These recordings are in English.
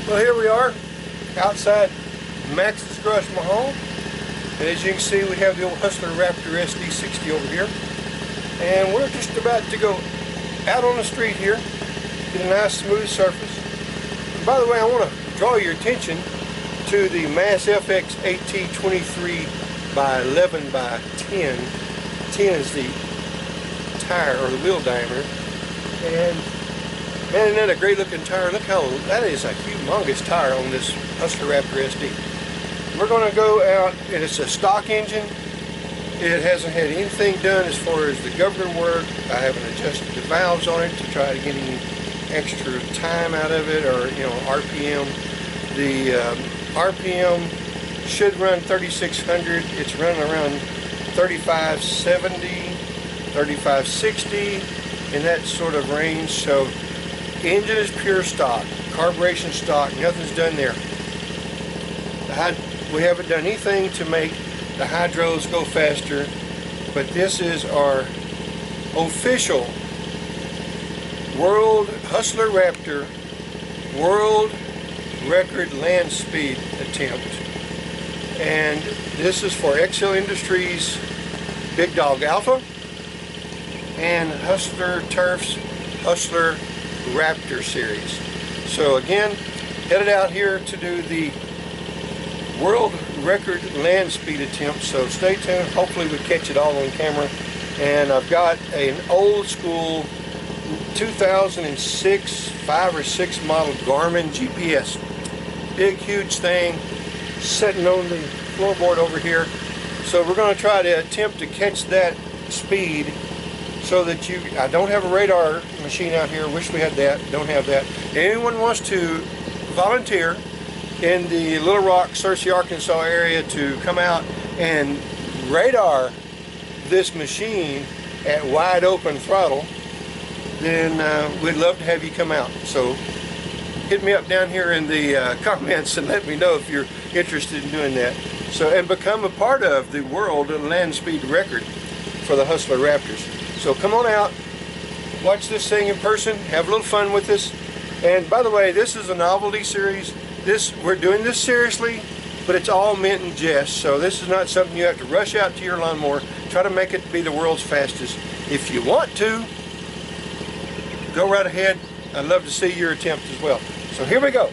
Well, here we are outside MaxsGarajMahal, and as you can see, we have the old Hustler Raptor SD60 over here, and we're just about to go out on the street here, get a nice smooth surface. And by the way, I want to draw your attention to the MASSFX AT23x11-10. 10 is the tire or the wheel diameter, and man, isn't that a great looking tire? Look how, that is a humongous tire on this Hustler Raptor SD. We're going to go out, and it's a stock engine. It hasn't had anything done as far as the governor work. I haven't adjusted the valves on it to try to get any extra time out of it, or RPM. The RPM should run 3600. It's running around 3570, 3560 in that sort of range. So engine is pure stock, carburation stock, nothing's done there. We haven't done anything to make the hydros go faster, but this is our official World Hustler Raptor World Record Land Speed attempt, and this is for XL Industries BigDog Alpha and Hustler Turf's Hustler Raptor series. So again, headed out here to do the world record land speed attempt, so stay tuned. Hopefully we catch it all on camera. And I've got an old school 2006 5 or 6 model Garmin GPS, big huge thing sitting on the floorboard over here. So we're going to try to attempt to catch that speed, so that I don't have a radar machine out here. Wish we had that. Don't have that. Anyone wants to volunteer in the Little Rock, Searcy, Arkansas area to come out and radar this machine at wide open throttle, then we'd love to have you come out. So hit me up down here in the comments and let me know if you're interested in doing that. So, and become a part of the world land speed record for the Hustler Raptors. So come on out, watch this thing in person, have a little fun with us. And by the way, this is a novelty series. We're doing this seriously, but it's all meant in jest. So this is not something you have to rush out to your lawnmower, try to make it be the world's fastest. If you want to, go right ahead. I'd love to see your attempt as well. So here we go.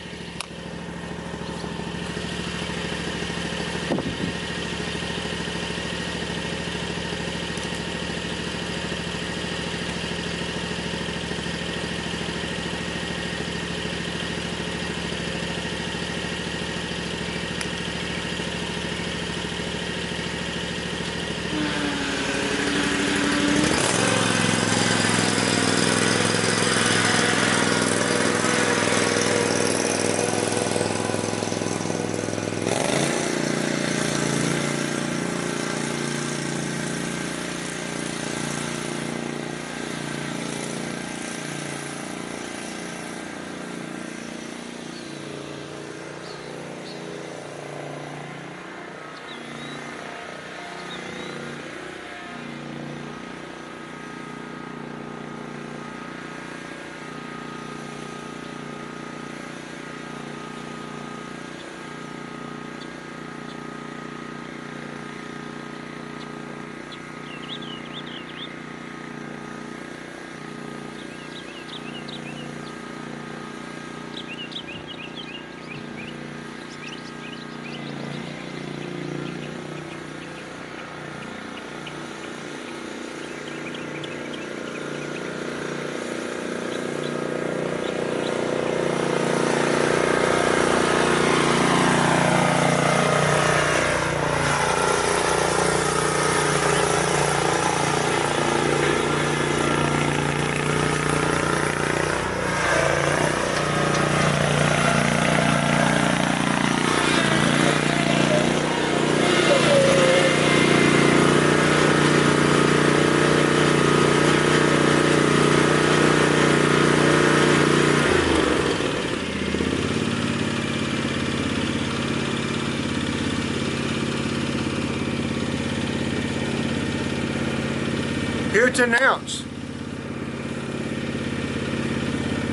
Here to announce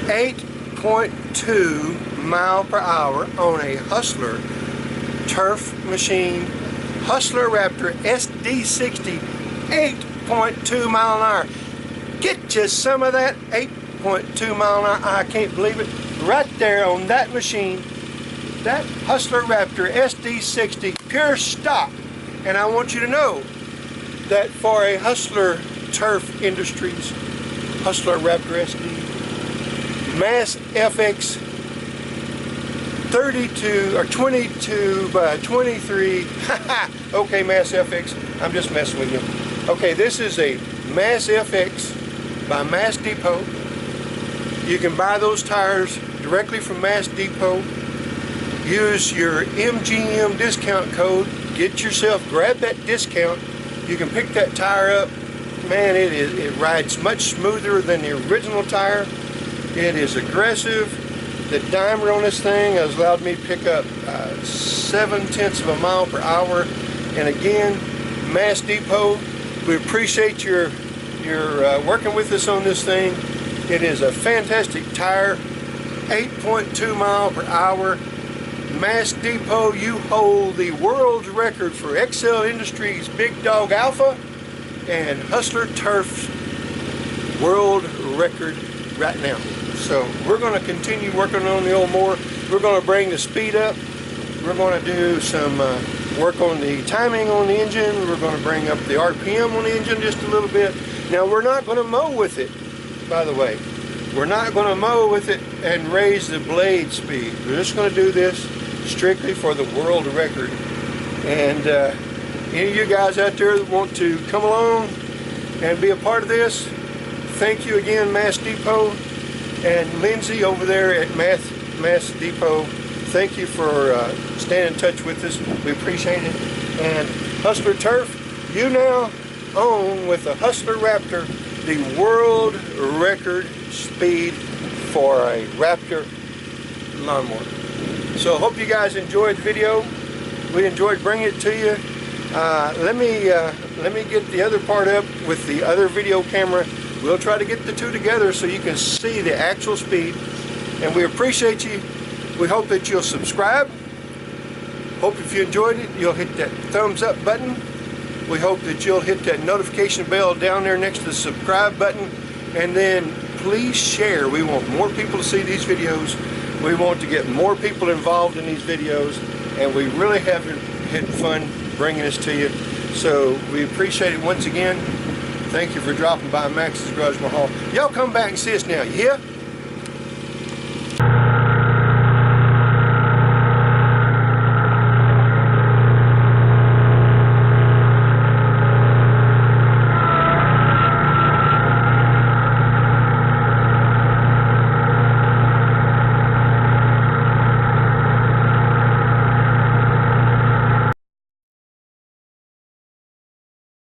8.2 mile per hour on a Hustler turf machine, Hustler Raptor SD60, 8.2 mile an hour. Get you some of that 8.2 mile an hour. I can't believe it. Right there on that machine, that Hustler Raptor SD60, pure stock. And I want you to know that for a Hustler Turf Industries Hustler Raptor SD, MASSFX 32 or 22 by 23. Okay, MASSFX, I'm just messing with you. Okay, this is a MASSFX by Mass Depot. You can buy those tires directly from Mass Depot. Use your MGM discount code. Get yourself, grab that discount. You can pick that tire up. Man, it rides much smoother than the original tire. It is aggressive. The diameter on this thing has allowed me to pick up 0.7 of a mile per hour. And again, Mass Depot, we appreciate your working with us on this thing. It is a fantastic tire, 8.2 mile per hour. Mass Depot, you hold the world record for XL Industries BigDog Alpha and Hustler Turf's world record right now. So we're going to continue working on the old mower. We're going to bring the speed up. We're going to do some work on the timing on the engine. We're going to bring up the RPM on the engine just a little bit. Now we're not going to mow with it, by the way. We're not going to mow with it and raise the blade speed. We're just going to do this strictly for the world record. And any of you guys out there that want to come along and be a part of this, thank you again, Mass Depot. And Lynsey over there at Mass Depot, thank you for staying in touch with us. We appreciate it. And Hustler Turf, you now own with the Hustler Raptor the world record speed for a Raptor lawnmower. So I hope you guys enjoyed the video. We enjoyed bringing it to you. Let me get the other part up with the other video camera. We'll try to get the two together so you can see the actual speed. And we appreciate you. We hope that you'll subscribe. Hope if you enjoyed it, you'll hit that thumbs up button. We hope that you'll hit that notification bell down there next to the subscribe button. And then please share. We want more people to see these videos. We want to get more people involved in these videos. And we really have had fun bringing this to you. So we appreciate it once again. Thank you for dropping by Max's Garage Mahal. Y'all come back and see us now, yeah?